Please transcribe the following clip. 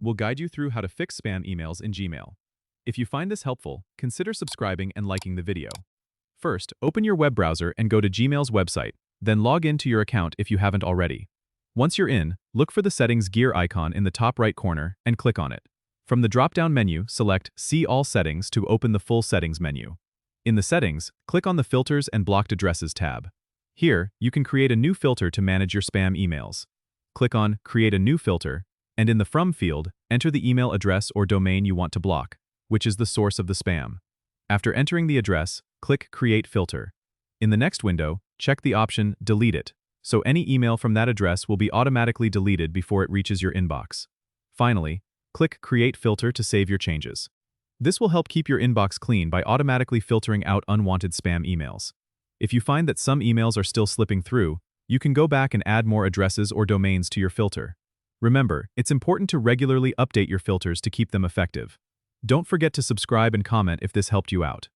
we'll guide you through how to fix spam emails in Gmail. If you find this helpful, consider subscribing and liking the video. First, open your web browser and go to Gmail's website, then log into your account if you haven't already. Once you're in, look for the settings gear icon in the top right corner and click on it. From the drop-down menu, select See All Settings to open the full settings menu. In the settings, click on the Filters and Blocked Addresses tab. Here, you can create a new filter to manage your spam emails. Click on Create a New Filter, and in the From field, enter the email address or domain you want to block, which is the source of the spam. After entering the address, click Create Filter. In the next window, check the option Delete It, so any email from that address will be automatically deleted before it reaches your inbox. Finally, click Create Filter to save your changes. This will help keep your inbox clean by automatically filtering out unwanted spam emails. If you find that some emails are still slipping through, you can go back and add more addresses or domains to your filter. Remember, it's important to regularly update your filters to keep them effective. Don't forget to subscribe and comment if this helped you out.